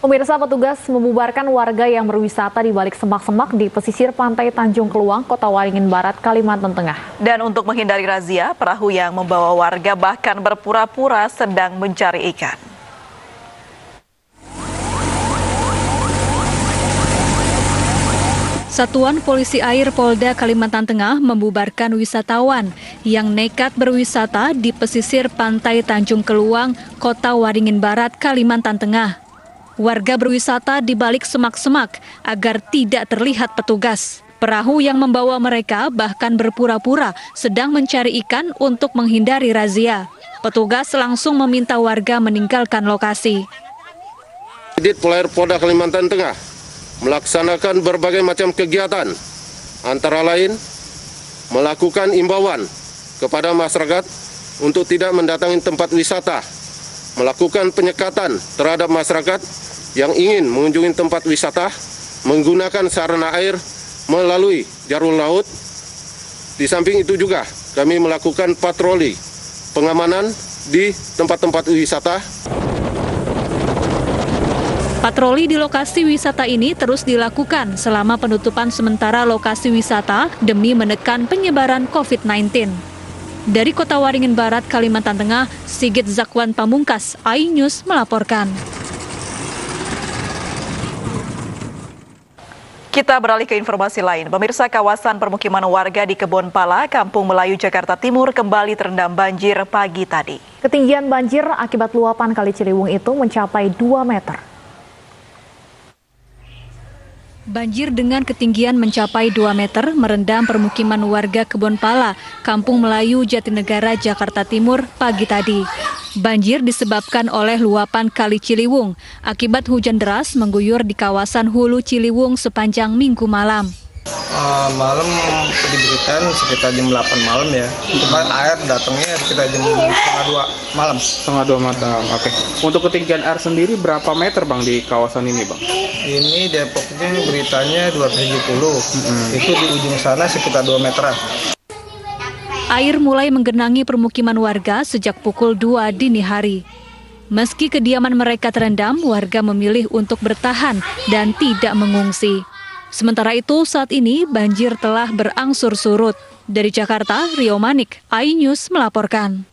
Pemirsa, petugas membubarkan warga yang berwisata di balik semak-semak di pesisir pantai Tanjung Keluang, Kota Waringin Barat, Kalimantan Tengah. Dan untuk menghindari razia, perahu yang membawa warga bahkan berpura-pura sedang mencari ikan. Satuan Polisi Air Polda Kalimantan Tengah membubarkan wisatawan yang nekat berwisata di pesisir pantai Tanjung Keluang, Kota Waringin Barat, Kalimantan Tengah. Warga berwisata di balik semak-semak agar tidak terlihat petugas. Perahu yang membawa mereka bahkan berpura-pura sedang mencari ikan untuk menghindari razia. Petugas langsung meminta warga meninggalkan lokasi. Dit Polair Polda Kalimantan Tengah melaksanakan berbagai macam kegiatan, antara lain melakukan imbauan kepada masyarakat untuk tidak mendatangi tempat wisata, melakukan penyekatan terhadap masyarakat yang ingin mengunjungi tempat wisata menggunakan sarana air melalui jalur laut. Di samping itu juga kami melakukan patroli pengamanan di tempat-tempat wisata. Patroli di lokasi wisata ini terus dilakukan selama penutupan sementara lokasi wisata demi menekan penyebaran COVID-19. Dari Kota Waringin Barat, Kalimantan Tengah, Sigit Zakwan Pamungkas, iNews melaporkan. Kita beralih ke informasi lain. Pemirsa, kawasan permukiman warga di Kebon Pala, Kampung Melayu, Jakarta Timur kembali terendam banjir pagi tadi. Ketinggian banjir akibat luapan Kali Ciliwung itu mencapai 2 meter. Banjir dengan ketinggian mencapai 2 meter merendam permukiman warga Kebon Pala, Kampung Melayu, Jatinegara, Jakarta Timur pagi tadi. Banjir disebabkan oleh luapan Kali Ciliwung akibat hujan deras mengguyur di kawasan Hulu Ciliwung sepanjang Minggu malam. Malam diberikan sekitar jam 8 malam ya. Cuma air datangnya sekitar jam setengah 2 malam. Setengah 2 malam, oke. Untuk ketinggian air sendiri berapa meter Bang di kawasan ini Bang? Ini Depoknya beritanya 270, itu di ujung sana sekitar 2 meteran. Air mulai menggenangi permukiman warga sejak pukul 2 dini hari. Meski kediaman mereka terendam, warga memilih untuk bertahan dan tidak mengungsi. Sementara itu, saat ini banjir telah berangsur surut. Dari Jakarta, Rio Manik, iNews melaporkan.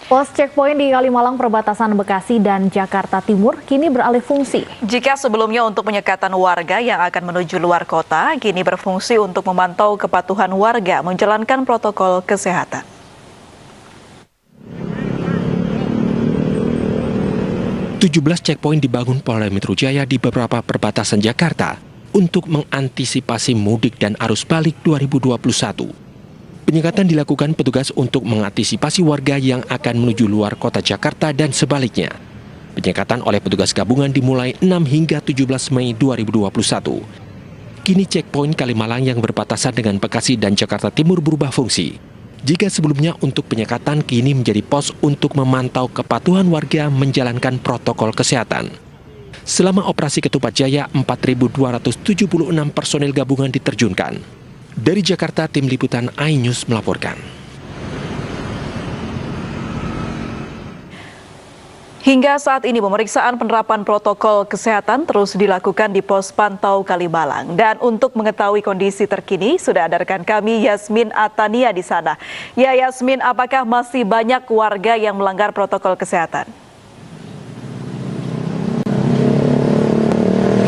Pos checkpoint di Kalimalang perbatasan Bekasi dan Jakarta Timur kini beralih fungsi. Jika sebelumnya untuk penyekatan warga yang akan menuju luar kota, kini berfungsi untuk memantau kepatuhan warga menjalankan protokol kesehatan. "17 checkpoint dibangun Polda Metro Jaya di beberapa perbatasan Jakarta untuk mengantisipasi mudik dan arus balik 2021. Penyekatan dilakukan petugas untuk mengantisipasi warga yang akan menuju luar kota Jakarta dan sebaliknya. Penyekatan oleh petugas gabungan dimulai 6 hingga 17 Mei 2021. Kini checkpoint Kalimalang yang berbatasan dengan Bekasi dan Jakarta Timur berubah fungsi. Jika sebelumnya untuk penyekatan kini menjadi pos untuk memantau kepatuhan warga menjalankan protokol kesehatan. Selama operasi Ketupat Jaya, 4.276 personil gabungan diterjunkan. Dari Jakarta, tim liputan iNews melaporkan. Hingga saat ini pemeriksaan penerapan protokol kesehatan terus dilakukan di pos pantau Kalimalang. Dan untuk mengetahui kondisi terkini, sudah ada rekan kami Yasmin Atania di sana. Ya Yasmin, apakah masih banyak warga yang melanggar protokol kesehatan?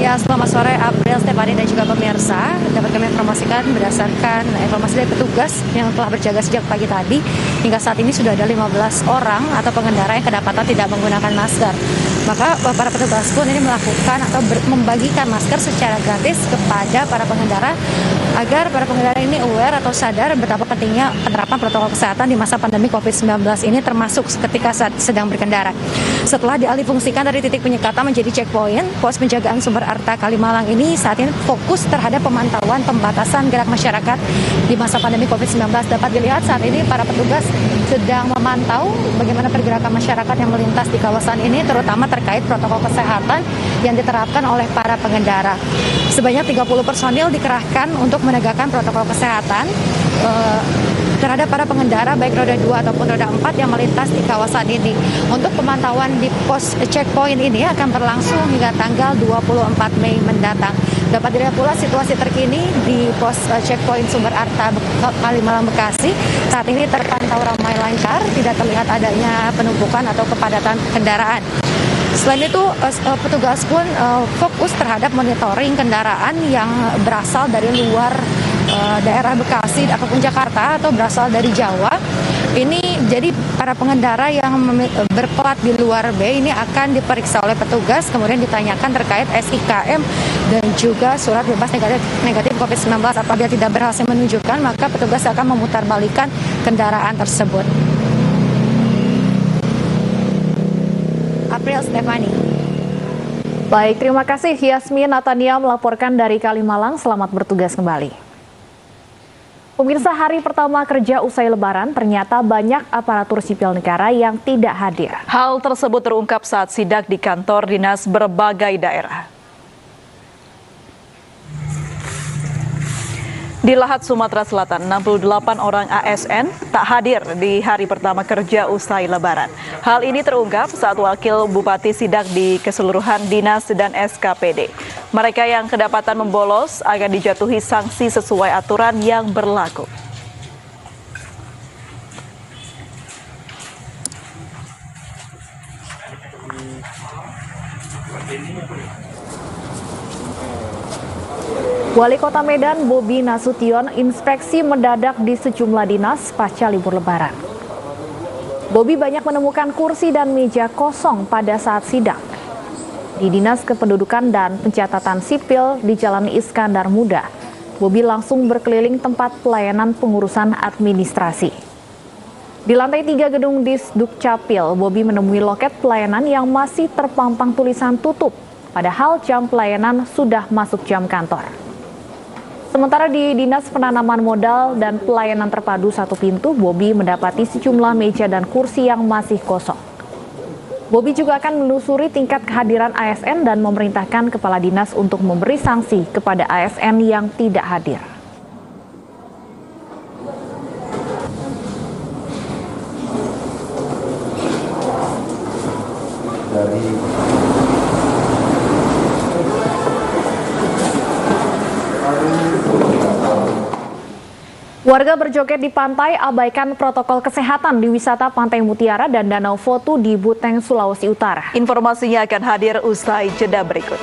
Ya, selamat sore April, Stefani dan juga pemirsa. Dapat kami informasikan berdasarkan informasi dari petugas yang telah berjaga sejak pagi tadi, hingga saat ini sudah ada 15 orang atau pengendara yang kedapatan tidak menggunakan masker. Maka para petugas pun ini melakukan atau membagikan masker secara gratis kepada para pengendara agar para pengendara ini aware atau sadar betapa pentingnya penerapan protokol kesehatan di masa pandemi COVID-19 ini, termasuk ketika saat sedang berkendara. Setelah dialihfungsikan dari titik penyekatan menjadi checkpoint, pos penjagaan sumber arta Kalimalang ini saat ini fokus terhadap pemantauan pembatasan gerak masyarakat di masa pandemi COVID-19. Dapat dilihat saat ini para petugas sedang memantau bagaimana pergerakan masyarakat yang melintas di kawasan ini, terutama terkait protokol kesehatan yang diterapkan oleh para pengendara. Sebanyak 30 personil dikerahkan untuk menegakkan protokol kesehatan terhadap para pengendara baik roda 2 ataupun roda 4 yang melintas di kawasan ini. Untuk pemantauan di pos checkpoint ini akan berlangsung hingga tanggal 24 Mei mendatang. Dapat dilihat pula situasi terkini di pos checkpoint Sumber Arta Kalimalang Bekasi. Saat ini terpantau ramai lancar, tidak terlihat adanya penumpukan atau kepadatan kendaraan. Selain itu, petugas pun fokus terhadap monitoring kendaraan yang berasal dari luar daerah Bekasi ataupun Jakarta atau berasal dari Jawa. Ini jadi para pengendara yang berplat di luar B ini akan diperiksa oleh petugas, kemudian ditanyakan terkait SIKM dan juga surat bebas negatif COVID-19. Apabila tidak berhasil menunjukkan, maka petugas akan memutarbalikkan kendaraan tersebut. April Stefani. Baik, terima kasih Yasmin Atania melaporkan dari Kalimalang. Selamat bertugas kembali. Pemirsa, hari pertama kerja usai Lebaran ternyata banyak aparatur sipil negara yang tidak hadir. Hal tersebut terungkap saat sidak di kantor dinas berbagai daerah. Di Lahat, Sumatera Selatan, 68 orang ASN tak hadir di hari pertama kerja usai Lebaran. Hal ini terungkap saat Wakil Bupati sidak di keseluruhan dinas dan SKPD. Mereka yang kedapatan membolos akan dijatuhi sanksi sesuai aturan yang berlaku. Wali Kota Medan Bobi Nasution inspeksi mendadak di sejumlah dinas pasca libur Lebaran. Bobi banyak menemukan kursi dan meja kosong pada saat sidak. Di Dinas Kependudukan dan Pencatatan Sipil di Jalan Iskandar Muda, Bobi langsung berkeliling tempat pelayanan pengurusan administrasi. Di lantai 3 gedung Disdukcapil, Bobi menemui loket pelayanan yang masih terpampang tulisan tutup, padahal jam pelayanan sudah masuk jam kantor. Sementara di Dinas Penanaman Modal dan Pelayanan Terpadu Satu Pintu, Bobi mendapati sejumlah meja dan kursi yang masih kosong. Bobi juga akan menelusuri tingkat kehadiran ASN dan memerintahkan kepala dinas untuk memberi sanksi kepada ASN yang tidak hadir. Warga berjoget di pantai abaikan protokol kesehatan di wisata Pantai Mutiara dan Danau Foto di Buteng, Sulawesi Utara. Informasinya akan hadir usai jeda berikut.